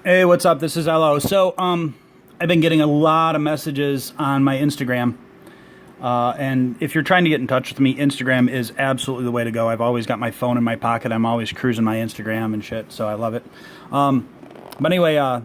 Hey, what's up? This is LO. So, I've been getting a lot of messages on my Instagram. And if you're trying to get in touch with me, Instagram is absolutely the way to go. I've always got my phone in my pocket. I'm always cruising my Instagram and shit, so I love it. But anyway, I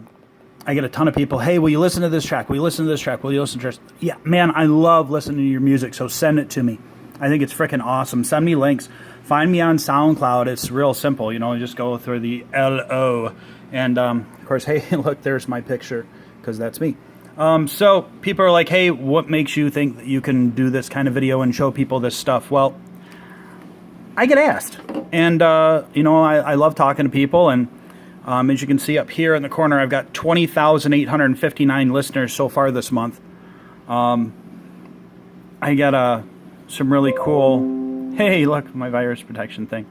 get a ton of people, hey, will you listen to this track? Will you listen to this track? Will you listen to this? Yeah, man, I love listening to your music, so send it to me. I think it's freaking awesome. Send me links. Find me on SoundCloud. It's real simple. You know, just go through the LO. And, of course, hey, look, there's my picture, because that's me. So people are like, hey, what makes you think that you can do this kind of video and show people this stuff? Well, I get asked. And, you know, I love talking to people. And as you can see up here in the corner, I've got 20,859 listeners so far this month. I got some really cool, hey, look, my virus protection thing.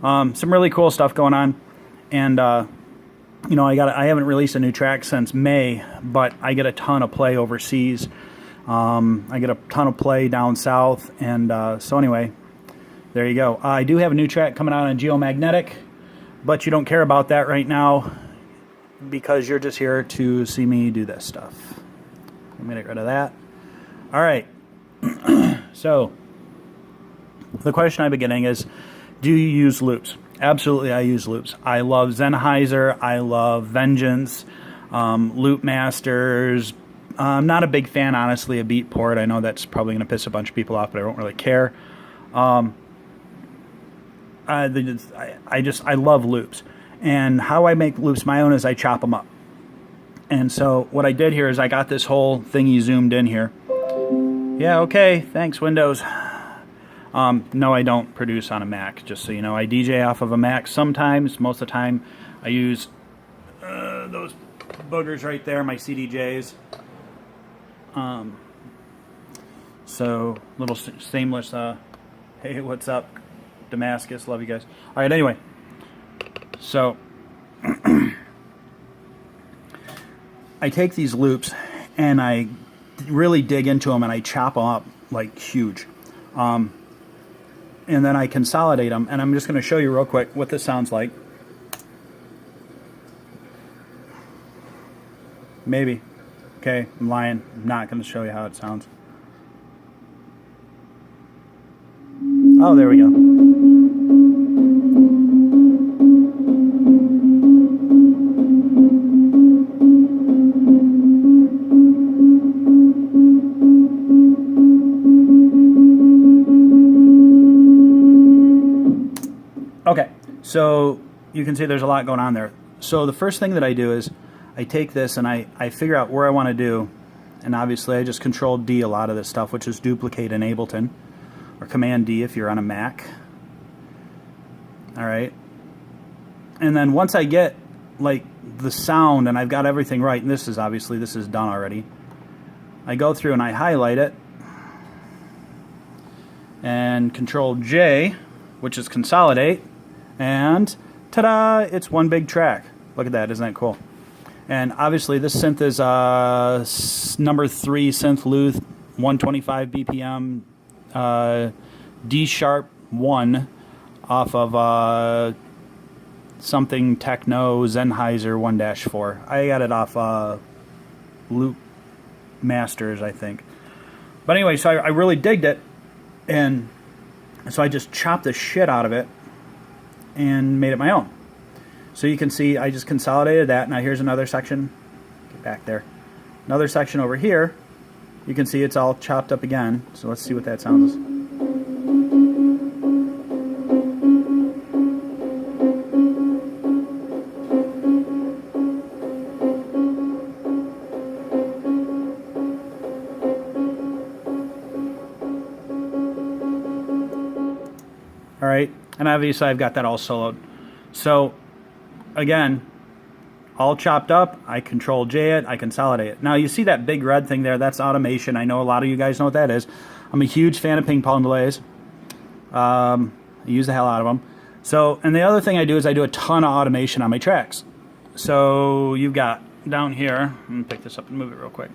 Some really cool stuff going on. And, you know, I haven't released a new track since May, but I get a ton of play overseas. I get a ton of play down south, and so anyway, there you go. I do have a new track coming out on Geomagnetic, but you don't care about that right now because you're just here to see me do this stuff. Let me get rid of that. All right. So the question I've been getting is, do you use loops? Absolutely, I use loops. I love Sennheiser. I love Vengeance, Loop Masters. I'm not a big fan, honestly, of Beatport. I know that's probably going to piss a bunch of people off, but I don't really care. I love loops. And how I make loops my own is I chop them up. And so what I did here is I got this whole thingy zoomed in here. Yeah, okay, thanks, Windows. No, I don't produce on a Mac, just so you know. I DJ off of a Mac sometimes. Most of the time, I use those boogers right there, my CDJs. So, little seamless, hey, what's up, Damascus? Love you guys. All right, anyway. So, I take these loops, and I really dig into them, and I chop them up, like, huge. And then I consolidate them, and I'm just going to show you real quick what this sounds like. Maybe. Okay, I'm lying. I'm not going to show you how it sounds. Oh, there we go. Okay, so you can see there's a lot going on there. So the first thing that I do is I take this and I figure out where I want to do, and obviously I just Control D a lot of this stuff, which is duplicate in Ableton, or Command D if you're on a Mac. All right, and then once I get like the sound and I've got everything right, and this is done already, I go through and I highlight it, and Control J, which is consolidate. And ta-da, it's one big track. Look at that, isn't that cool? And obviously this synth is number 3 synth Luth, 125 BPM, D sharp 1 off of something techno Sennheiser 1-4. I got it off Loop Masters, I think. But anyway, so I really digged it, and so I just chopped the shit out of it and made it my own. So you can see I just consolidated that. Now here's another section. Get back there. Another section over here. You can see it's all chopped up again. So let's see what that sounds like. All right, and obviously I've got that all soloed. So again, all chopped up, I Control J it, I consolidate it. Now you see that big red thing there, that's automation. I know a lot of you guys know what that is. I'm a huge fan of ping pong delays. I use the hell out of them. So, and the other thing I do is I do a ton of automation on my tracks. So you've got down here, I'm gonna pick this up and move it real quick.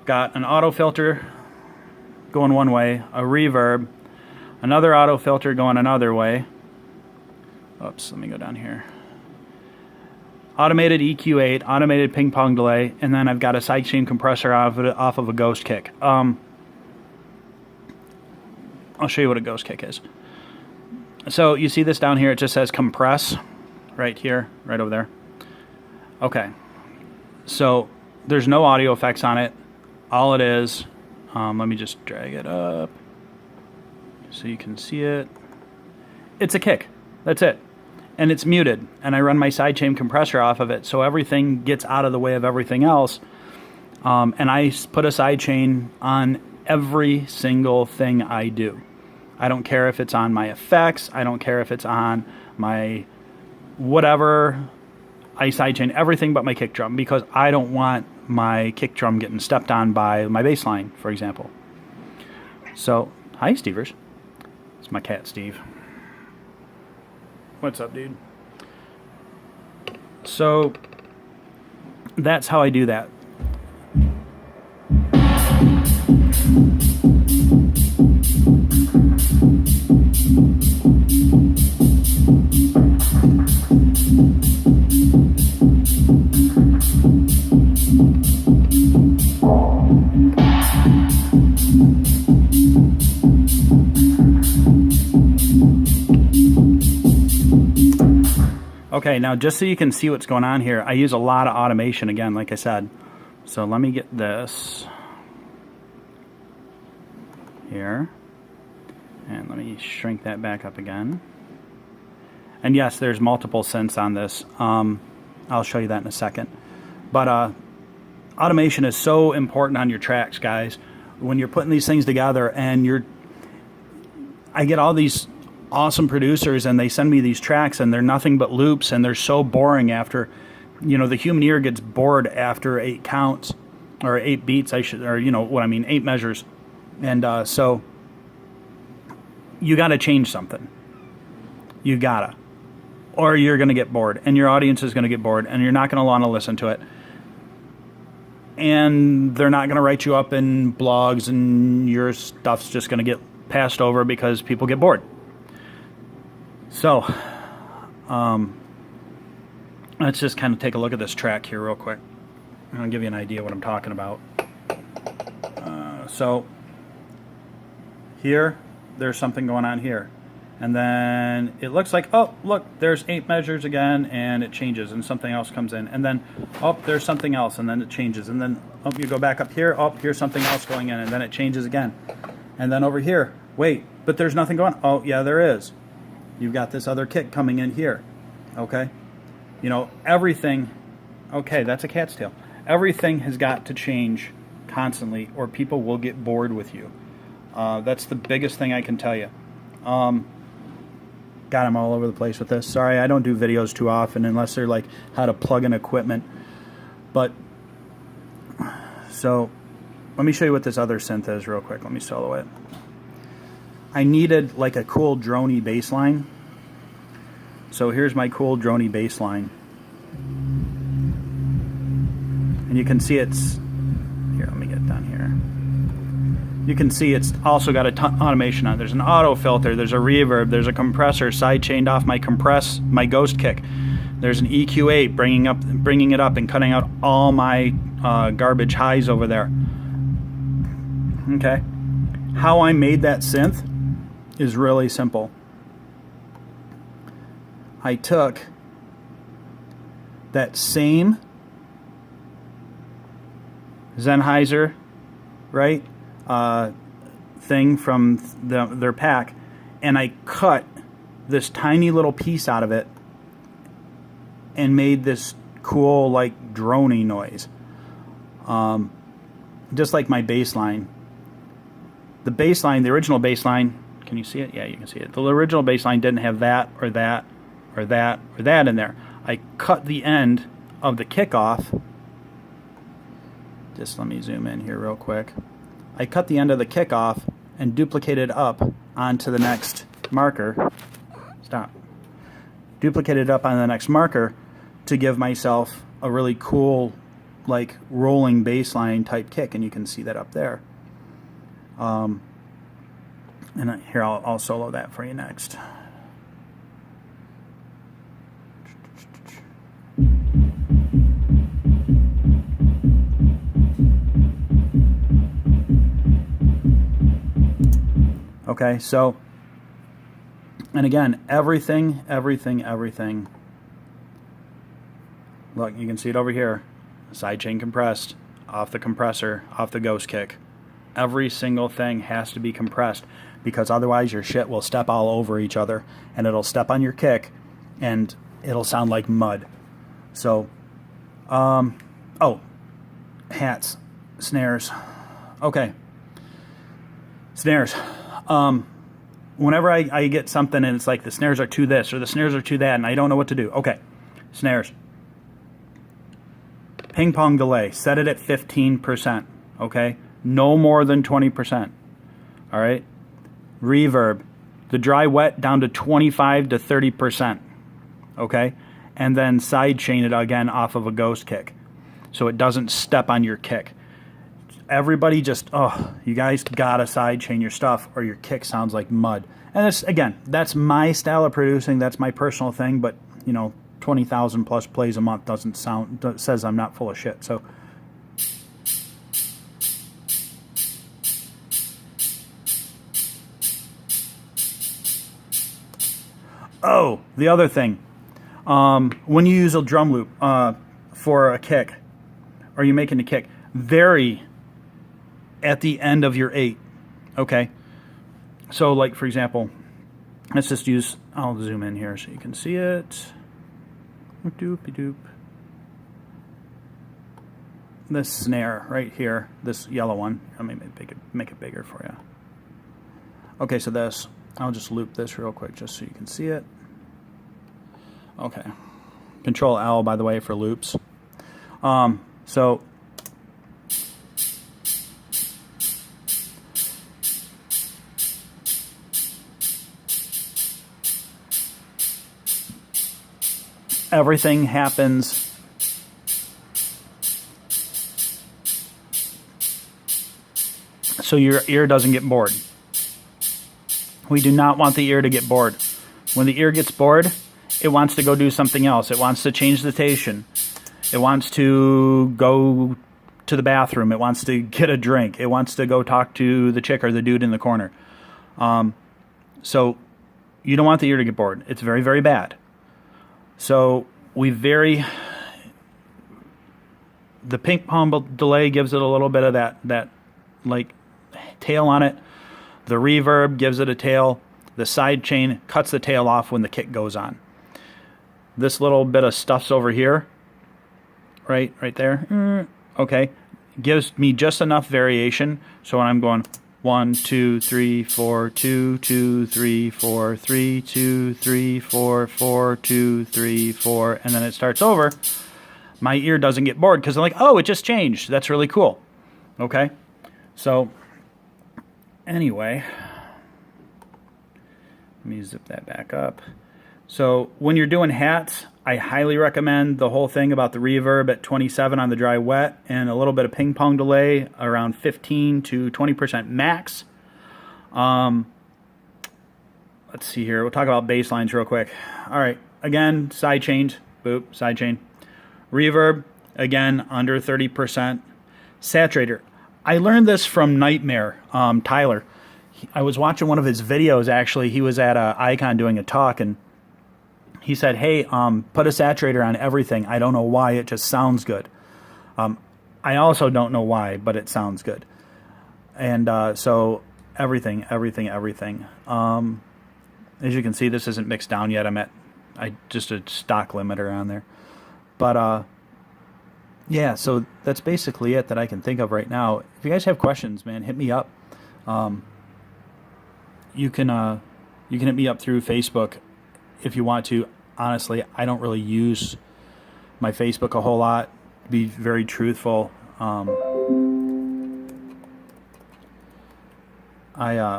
Got an auto filter going one way, a reverb, another auto filter going another way. Oops, let me go down here. automated EQ8, automated ping pong delay, and then I've got a sidechain compressor off of a ghost kick. I'll show you what a ghost kick is. So you see this down here, it just says compress right here, right over there. Okay, so there's no audio effects on it. All it is, let me just drag it up so you can see it. It's a kick, that's it. And it's muted, and I run my sidechain compressor off of it, so everything gets out of the way of everything else. And I put a sidechain on every single thing I do. I don't care if it's on my effects, I don't care if it's on my whatever. I sidechain everything but my kick drum, because I don't want my kick drum getting stepped on by my bass line, for example. So, hi Stevers. It's my cat Steve. What's up, dude? So that's how I do that. Okay, now just so you can see what's going on here, I use a lot of automation again, like I said. So let me get this here, and let me shrink that back up again. And yes, there's multiple synths on this. I'll show you that in a second. But automation is so important on your tracks, guys. When you're putting these things together, and I get all these awesome producers, and they send me these tracks, and they're nothing but loops, and they're so boring after, you know, the human ear gets bored after 8 counts, or 8 beats, or you know what I mean, 8 measures. And so you got to change something. You gotta, or you're going to get bored, and your audience is going to get bored, and you're not going to want to listen to it. And they're not going to write you up in blogs, and your stuff's just going to get passed over because people get bored. So, let's just kind of take a look at this track here real quick. I'll give you an idea what I'm talking about. So, here, there's something going on here. And then it looks like, oh, look, there's 8 measures again, and it changes, and something else comes in. And then, oh, there's something else, and then it changes. And then, oh, you go back up here, oh, here's something else going in, and then it changes again. And then over here, wait, but there's nothing going on. Oh, yeah, there is. You've got this other kick coming in here, okay? You know, everything, okay, that's a cat's tail. Everything has got to change constantly, or people will get bored with you. That's the biggest thing I can tell you. God, I'm all over the place with this. Sorry, I don't do videos too often unless they're like how to plug in equipment. But, so, let me show you what this other synth is real quick. Let me solo it. I needed like a cool droney bass line. So here's my cool droney bass line. And you can see it's, here, let me get down here. You can see it's also got a ton automation on it. There's an auto filter, there's a reverb, there's a compressor side-chained off my ghost kick. There's an EQ8 bringing it up and cutting out all my garbage highs over there. Okay. How I made that synth is really simple. I took that same Sennheiser, right, thing from their pack, and I cut this tiny little piece out of it and made this cool, like, drony noise. Just like my bass line. The bass line, the original bass line, can you see it? Yeah, you can see it. The original bass line didn't have that or that or that or that in there. I cut the end of the kick off. Just let me zoom in here real quick. I cut the end of the kick off and duplicated up onto the next marker. Stop. Duplicated up on the next marker to give myself a really cool, like, rolling bass line type kick, and you can see that up there. And here, I'll solo that for you next. Okay, so, and again, everything. Look, you can see it over here. Sidechain compressed, off the compressor, off the ghost kick. Every single thing has to be compressed, because otherwise your shit will step all over each other, and it'll step on your kick, and it'll sound like mud. So, oh, hats, snares. Okay, snares. Whenever I get something and it's like the snares are to this or the snares are to that, and I don't know what to do. Okay, snares. Ping pong delay, set it at 15%, okay? No more than 20%, all right? Reverb, the dry wet down to 25 to 30%, okay? And then side chain it again off of a ghost kick, so it doesn't step on your kick. Everybody just, oh, you guys gotta side chain your stuff or your kick sounds like mud. And this, again, that's my style of producing, that's my personal thing, but, you know, 20,000 plus plays a month doesn't sound, says I'm not full of shit. So oh, the other thing, when you use a drum loop for a kick, or you're making a kick, vary at the end of your 8, okay? So like, for example, let's just use, I'll zoom in here so you can see it. Doopy-doop. This snare right here, this yellow one, let me make it bigger for you. Okay, so this, I'll just loop this real quick just so you can see it. Okay, Control L, by the way, for loops. So everything happens so your ear doesn't get bored. We do not want the ear to get bored. When the ear gets bored, it wants to go do something else. It wants to change the station. It wants to go to the bathroom. It wants to get a drink. It wants to go talk to the chick or the dude in the corner. So you don't want the ear to get bored. It's very, very bad. So we vary. The ping pong delay gives it a little bit of that like tail on it. The reverb gives it a tail. The side chain cuts the tail off when the kick goes on. This little bit of stuff's over here, right there. Okay, gives me just enough variation. So when I'm going 1, 2, 3, 4, 2, 2, 3, 4, 3, 2, 3, 4, 4, 2, 3, 4, and then it starts over, my ear doesn't get bored because I'm like, oh, it just changed. That's really cool. Okay, so anyway, let me zip that back up. So when you're doing hats, I highly recommend the whole thing about the reverb at 27 on the dry wet and a little bit of ping pong delay around 15 to 20% max. Let's see here. We'll talk about bass lines real quick. All right. Again, side chained. Boop, side chain. Reverb, again, under 30%. Saturator. I learned this from Nightmare, Tyler. I was watching one of his videos, actually. He was at Icon doing a talk, and he said, hey, put a saturator on everything. I don't know why, it just sounds good. I also don't know why, but it sounds good. And so everything. As you can see, this isn't mixed down yet. I'm at just a stock limiter on there. But yeah, so that's basically it that I can think of right now. If you guys have questions, man, hit me up. You can hit me up through Facebook if you want to. Honestly, I don't really use my Facebook a whole lot, to be very truthful. I'm an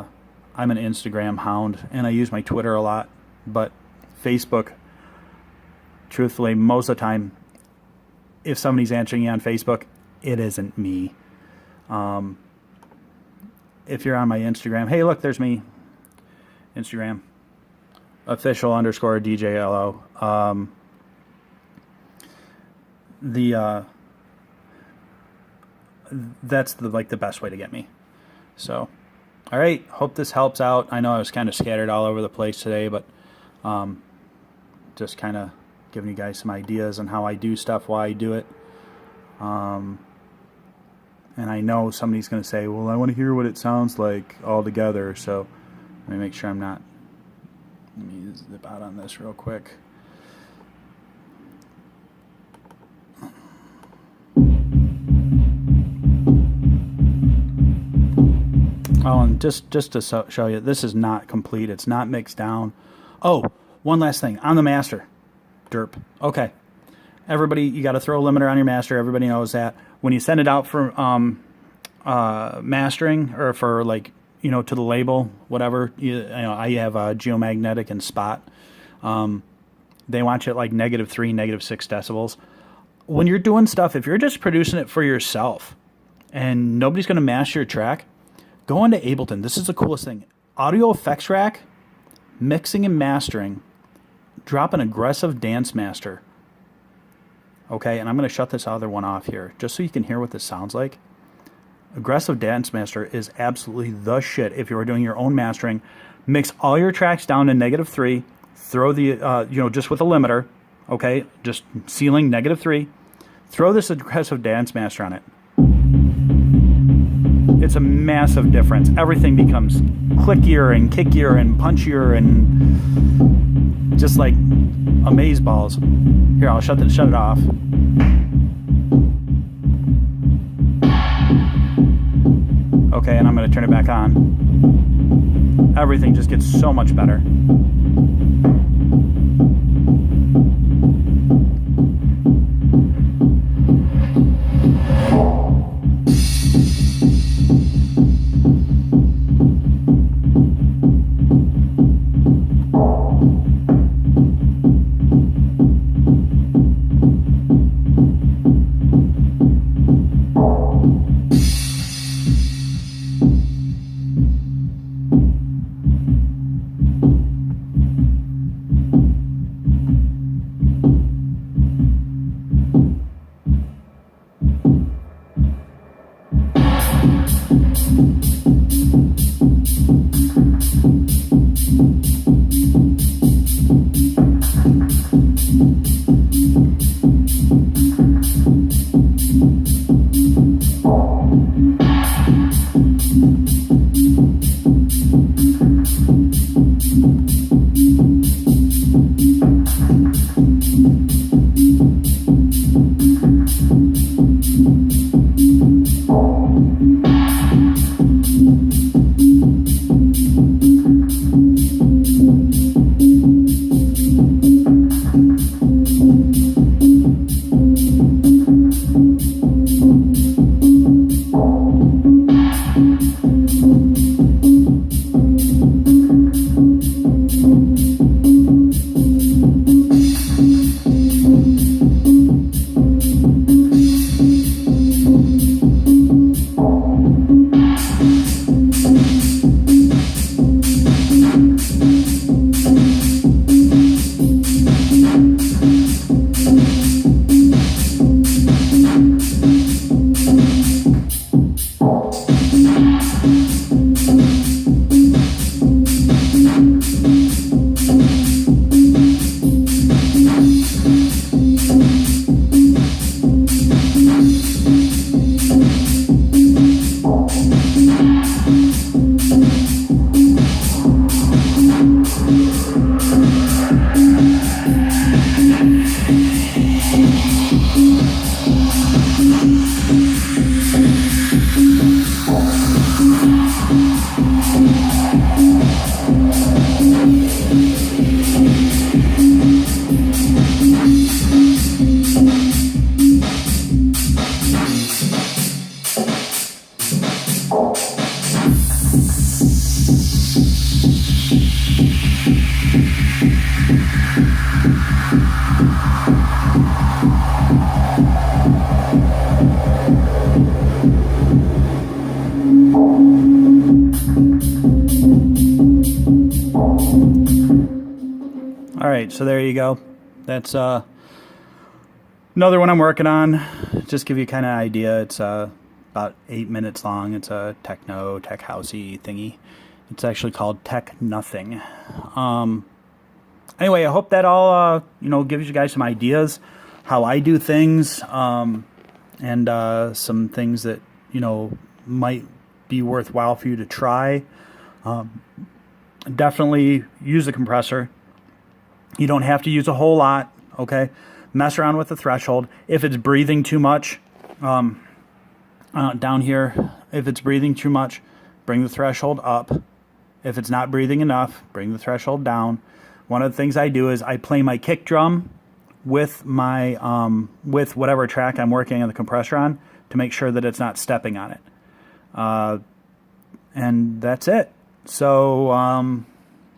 Instagram hound, and I use my Twitter a lot, but Facebook, truthfully, most of the time, if somebody's answering you on Facebook, it isn't me. If you're on my Instagram, hey, look, there's me. Instagram. official_DJLO. That's the best way to get me. So, All right, hope this helps out. I know I was kind of scattered all over the place today, but just kind of giving you guys some ideas on how I do stuff, why I do it. And I know somebody's going to say, well, I want to hear what it sounds like all together, so let me make sure I'm not. Let me zip out on this real quick. Oh, and just to show you, this is not complete. It's not mixed down. Oh, one last thing. On the master. Derp. Okay. Everybody, you got to throw a limiter on your master. Everybody knows that. When you send it out for mastering, or for, like, you know, to the label, whatever, you know, I have geomagnetic and spot. They want you at like -3, -6 decibels. When you're doing stuff, if you're just producing it for yourself and nobody's going to master your track, go into Ableton. This is the coolest thing. Audio effects rack, mixing and mastering. Drop an aggressive dance master. Okay, and I'm going to shut this other one off here, just so you can hear what this sounds like. Aggressive dance master is absolutely the shit if you are doing your own mastering. Mix all your tracks down to -3. Throw the, you know, just with a limiter. Okay, just ceiling -3. Throw this aggressive dance master on it. It's a massive difference. Everything becomes clickier and kickier and punchier and just like amazeballs. Here, I'll shut it off. Okay, and I'm going to turn it back on. Everything just gets so much better. Alright, so there you go. That's another one I'm working on. Just give you kind of idea. It's about 8 minutes long. It's a tech housey thingy. It's actually called Tech Nothing. Anyway, I hope that all gives you guys some ideas how I do things, and some things that might be worthwhile for you to try. Definitely use the compressor. You don't have to use a whole lot. Okay, mess around with the threshold. If it's breathing too much, down here, if it's breathing too much, bring the threshold up. If it's not breathing enough, bring the threshold down. One of the things I do is I play my kick drum with my with whatever track I'm working on the compressor on to make sure that it's not stepping on it. And that's it. So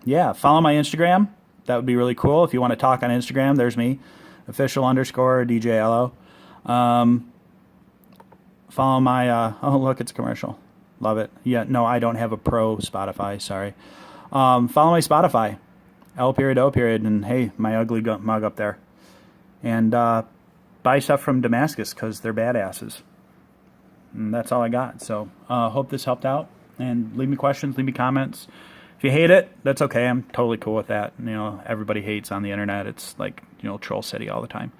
yeah, follow my Instagram. That would be really cool. If you want to talk on Instagram, there's me, official_DJLO. Follow my oh look, it's a commercial. Love it. Yeah, no, I don't have a pro Spotify. Sorry. Follow my Spotify, L.O. and hey, my ugly mug up there. And buy stuff from Damascus because they're badasses. And that's all I got. So hope this helped out. And leave me questions, leave me comments. If you hate it, that's okay. I'm totally cool with that. Everybody hates on the internet. It's like troll city all the time.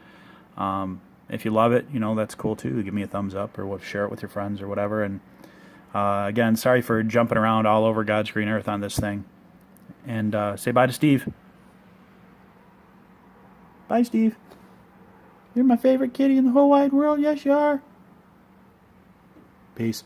If you love it, that's cool too. Give me a thumbs up or share it with your friends or whatever. And again, sorry for jumping around all over God's green earth on this thing. And say bye to Steve. Bye, Steve. You're my favorite kitty in the whole wide world. Yes, you are. Peace.